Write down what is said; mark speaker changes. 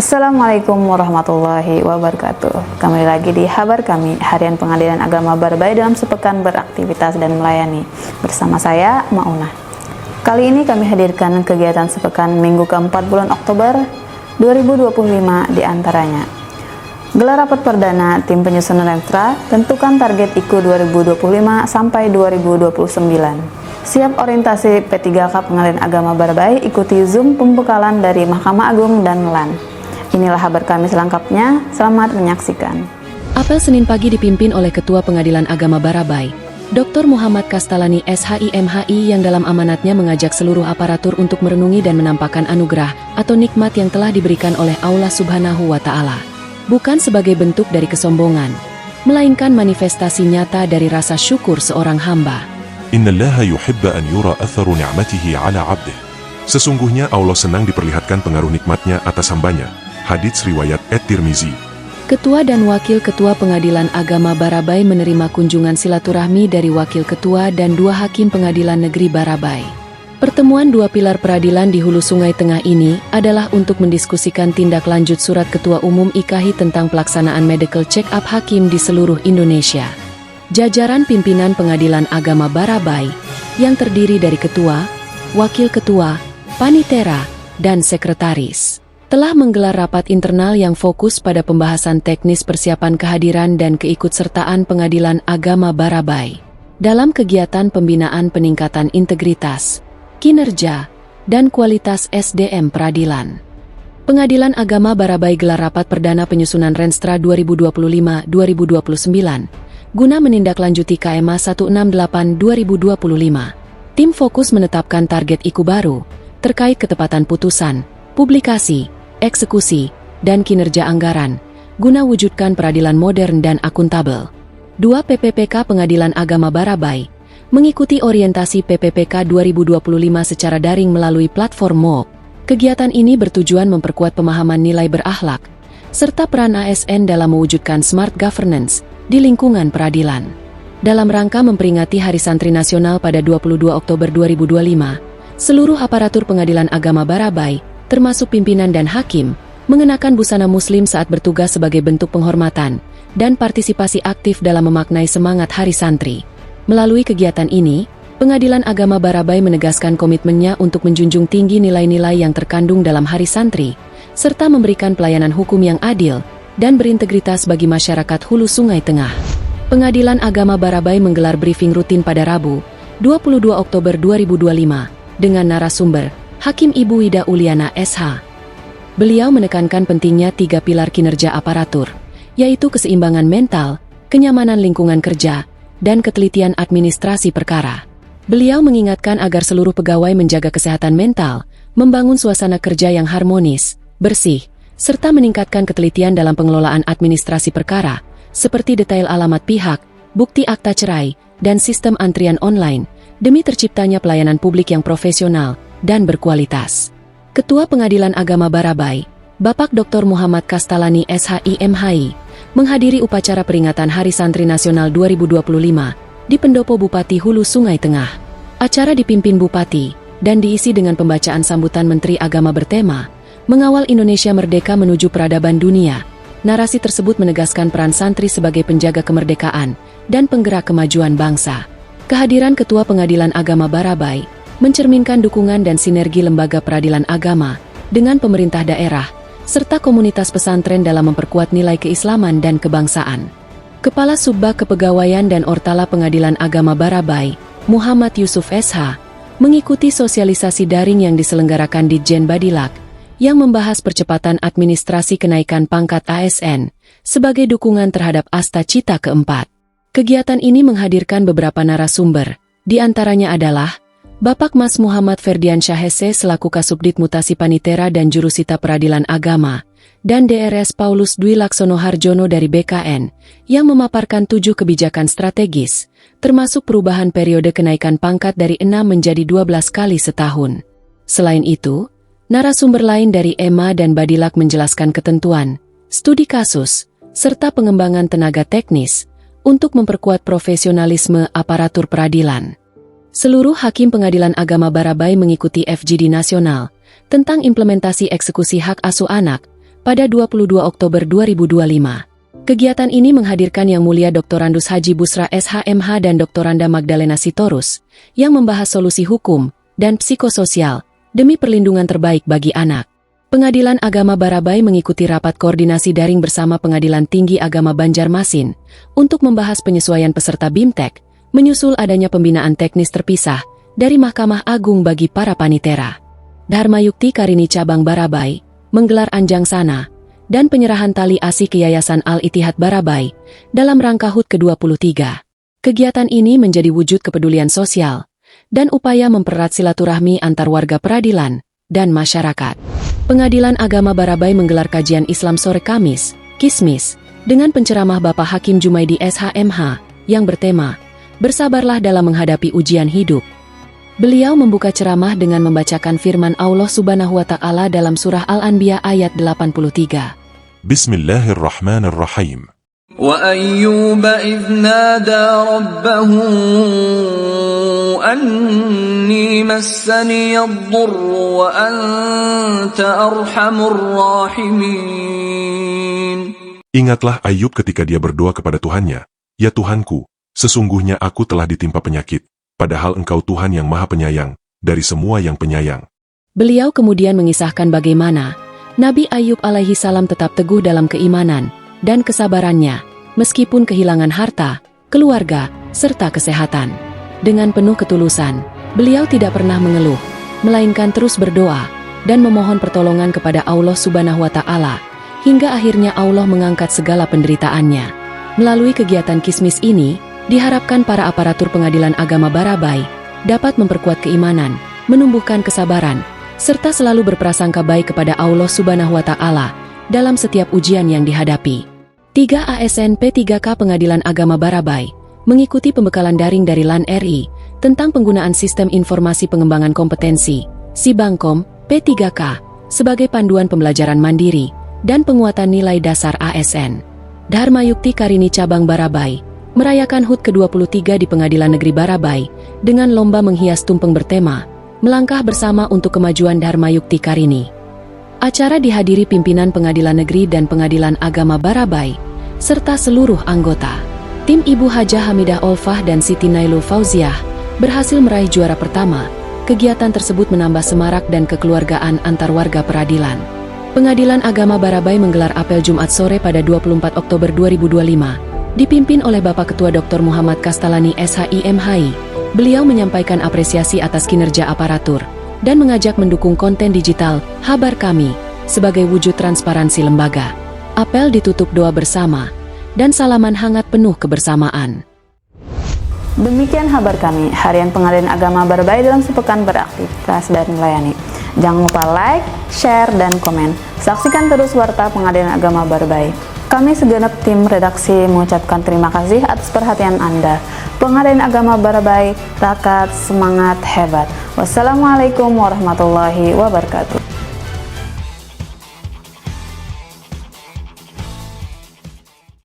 Speaker 1: Assalamualaikum warahmatullahi wabarakatuh. Kembali lagi di Kabar Kami, Harian Pengadilan Agama Barabai dalam sepekan beraktivitas dan melayani. Bersama saya, Maunah. Kali ini kami hadirkan kegiatan sepekan minggu keempat bulan Oktober 2025 di antaranya. Gelar rapat perdana tim penyusunan Renstra, tentukan target IKU 2025 sampai 2029. Siap orientasi P3K Pengadilan Agama Barabai, ikuti Zoom pembekalan dari Mahkamah Agung dan LAN. Inilah kabar kami selengkapnya, selamat menyaksikan.
Speaker 2: Apel Senin pagi dipimpin oleh Ketua Pengadilan Agama Barabai, Dr. Muhammad Kastalani SHIMHI, yang dalam amanatnya mengajak seluruh aparatur untuk merenungi dan menampakkan anugerah atau nikmat yang telah diberikan oleh Allah Subhanahu wa Ta'ala. Bukan sebagai bentuk dari kesombongan, melainkan manifestasi nyata dari rasa syukur seorang hamba.
Speaker 3: Innallaha yuhibba an yura atharu ni'matihi ala 'abdih. Sesungguhnya Allah senang diperlihatkan pengaruh nikmatnya atas hambanya. Hadits riwayat At-Tirmizi.
Speaker 2: Ketua dan Wakil Ketua Pengadilan Agama Barabai menerima kunjungan silaturahmi dari Wakil Ketua dan 2 Hakim Pengadilan Negeri Barabai. Pertemuan 2 pilar peradilan di Hulu Sungai Tengah ini adalah untuk mendiskusikan tindak lanjut surat Ketua Umum IKAHI tentang pelaksanaan medical check-up hakim di seluruh Indonesia. Jajaran pimpinan Pengadilan Agama Barabai, yang terdiri dari Ketua, Wakil Ketua, Panitera, dan Sekretaris, telah menggelar rapat internal yang fokus pada pembahasan teknis persiapan kehadiran dan keikutsertaan Pengadilan Agama Barabai dalam kegiatan pembinaan peningkatan integritas, kinerja, dan kualitas SDM peradilan. Pengadilan Agama Barabai gelar rapat perdana penyusunan Renstra 2025-2029 guna menindaklanjuti KMA 168/2025. Tim fokus menetapkan target IKU baru terkait ketepatan putusan, publikasi, eksekusi, dan kinerja anggaran, guna wujudkan peradilan modern dan akuntabel. 2 PPPK Pengadilan Agama Barabai mengikuti orientasi PPPK 2025 secara daring melalui platform MOOC. Kegiatan ini bertujuan memperkuat pemahaman nilai berakhlak, serta peran ASN dalam mewujudkan smart governance di lingkungan peradilan. Dalam rangka memperingati Hari Santri Nasional pada 22 Oktober 2025, seluruh aparatur Pengadilan Agama Barabai, termasuk pimpinan dan hakim, mengenakan busana muslim saat bertugas sebagai bentuk penghormatan dan partisipasi aktif dalam memaknai semangat Hari Santri. Melalui kegiatan ini, Pengadilan Agama Barabai menegaskan komitmennya untuk menjunjung tinggi nilai-nilai yang terkandung dalam Hari Santri, serta memberikan pelayanan hukum yang adil dan berintegritas bagi masyarakat Hulu Sungai Tengah. Pengadilan Agama Barabai menggelar briefing rutin pada Rabu, 22 Oktober 2025, dengan narasumber Hakim Ibu Wida Uliana SH. Beliau menekankan pentingnya 3 pilar kinerja aparatur, yaitu keseimbangan mental, kenyamanan lingkungan kerja, dan ketelitian administrasi perkara. Beliau mengingatkan agar seluruh pegawai menjaga kesehatan mental, membangun suasana kerja yang harmonis, bersih, serta meningkatkan ketelitian dalam pengelolaan administrasi perkara, seperti detail alamat pihak, bukti akta cerai, dan sistem antrian online, demi terciptanya pelayanan publik yang profesional dan berkualitas. Ketua Pengadilan Agama Barabai, Bapak Dr. Muhammad Kastalani SHIMHI, menghadiri upacara peringatan Hari Santri Nasional 2025 di Pendopo Bupati Hulu Sungai Tengah. Acara dipimpin Bupati dan diisi dengan pembacaan sambutan Menteri Agama bertema Mengawal Indonesia Merdeka Menuju Peradaban Dunia. Narasi tersebut menegaskan peran santri sebagai penjaga kemerdekaan dan penggerak kemajuan bangsa. Kehadiran Ketua Pengadilan Agama Barabai mencerminkan dukungan dan sinergi lembaga peradilan agama dengan pemerintah daerah, serta komunitas pesantren dalam memperkuat nilai keislaman dan kebangsaan. Kepala Subbag Kepegawaian dan Ortala Pengadilan Agama Barabai, Muhammad Yusuf SH, mengikuti sosialisasi daring yang diselenggarakan di Ditjen Badilak, yang membahas percepatan administrasi kenaikan pangkat ASN sebagai dukungan terhadap Asta Cita keempat. Kegiatan ini menghadirkan beberapa narasumber, di antaranya adalah Bapak Mas Muhammad Ferdian Syahese selaku Kasubdit Mutasi Panitera dan Jurusita Peradilan Agama, dan DRS Paulus Dwi Laksono Harjono dari BKN, yang memaparkan 7 kebijakan strategis, termasuk perubahan periode kenaikan pangkat dari 6 menjadi 12 kali setahun. Selain itu, narasumber lain dari EMA dan Badilak menjelaskan ketentuan, studi kasus, serta pengembangan tenaga teknis, untuk memperkuat profesionalisme aparatur peradilan. Seluruh Hakim Pengadilan Agama Barabai mengikuti FGD Nasional tentang implementasi eksekusi hak asuh anak pada 22 Oktober 2025. Kegiatan ini menghadirkan Yang Mulia Dr. Andus Haji Busra SHMH dan Doktoranda Magdalena Sitorus, yang membahas solusi hukum dan psikososial demi perlindungan terbaik bagi anak. Pengadilan Agama Barabai mengikuti rapat koordinasi daring bersama Pengadilan Tinggi Agama Banjarmasin untuk membahas penyesuaian peserta BIMTEK, menyusul adanya pembinaan teknis terpisah dari Mahkamah Agung bagi para panitera. Dharma Yukti Karini Cabang Barabai menggelar anjang sana dan penyerahan tali asi ke Yayasan Al-Ittihad Barabai dalam rangka HUT ke-23. Kegiatan ini menjadi wujud kepedulian sosial dan upaya mempererat silaturahmi antar warga peradilan dan masyarakat. Pengadilan Agama Barabai menggelar kajian Islam sore Kamis, Kismis, dengan penceramah Bapak Hakim Jumaidi SHMH yang bertema, "Bersabarlah dalam menghadapi ujian hidup." Beliau membuka ceramah dengan membacakan firman Allah Subhanahu wa Ta'ala dalam surah Al-Anbiya ayat 83.
Speaker 3: Bismillahirrahmanirrahim.
Speaker 4: وَأَيُّوبَ إِذْ نَادَى رَبَّهُ أَنِّي مَسَّنِيَ الضُّرُّ وَأَنْتَ أَرْحَمُ الرَّاحِمِينَ.
Speaker 3: Ingatlah Ayub ketika dia berdoa kepada Tuhannya, "Ya Tuhanku, sesungguhnya aku telah ditimpa penyakit, padahal Engkau Tuhan yang Maha Penyayang, dari semua yang penyayang."
Speaker 2: Beliau kemudian mengisahkan bagaimana Nabi Ayub alaihi salam tetap teguh dalam keimanan dan kesabarannya, meskipun kehilangan harta, keluarga, serta kesehatan. Dengan penuh ketulusan, beliau tidak pernah mengeluh, melainkan terus berdoa dan memohon pertolongan kepada Allah Subhanahu wa Ta'ala, hingga akhirnya Allah mengangkat segala penderitaannya. Melalui kegiatan Kismis ini, diharapkan para aparatur Pengadilan Agama Barabai dapat memperkuat keimanan, menumbuhkan kesabaran, serta selalu berprasangka baik kepada Allah Subhanahu wa Ta'ala dalam setiap ujian yang dihadapi. 3 ASN P3K Pengadilan Agama Barabai mengikuti pembekalan daring dari LAN RI tentang penggunaan Sistem Informasi Pengembangan Kompetensi (SIBANGKOM) P3K sebagai panduan pembelajaran mandiri dan penguatan nilai dasar ASN. Dharma Yukti Karini Cabang Barabai merayakan HUT ke-23 di Pengadilan Negeri Barabai dengan lomba menghias tumpeng bertema "Melangkah Bersama untuk Kemajuan Dharma Yukti Karini". Acara dihadiri pimpinan Pengadilan Negeri dan Pengadilan Agama Barabai, serta seluruh anggota. Tim Ibu Hajah Hamidah Olfah dan Siti Nailul Fauziah berhasil meraih juara pertama. Kegiatan tersebut menambah semarak dan kekeluargaan antar warga peradilan. Pengadilan Agama Barabai menggelar apel Jumat sore pada 24 Oktober 2025, dipimpin oleh Bapak Ketua Dr. Muhammad Kastalani SHIMHI. Beliau menyampaikan apresiasi atas kinerja aparatur dan mengajak mendukung konten digital Habar Kami sebagai wujud transparansi lembaga. Apel ditutup doa bersama dan salaman hangat penuh kebersamaan.
Speaker 1: Demikian kabar kami, Harian Pengadilan Agama Barabai dalam sepekan beraktivitas dan melayani. Jangan lupa like, share, dan komen. Saksikan terus Warta Pengadilan Agama Barabai. Kami segenap tim redaksi mengucapkan terima kasih atas perhatian Anda. Pengadilan Agama Barabai, rakat semangat hebat. Wassalamualaikum warahmatullahi wabarakatuh.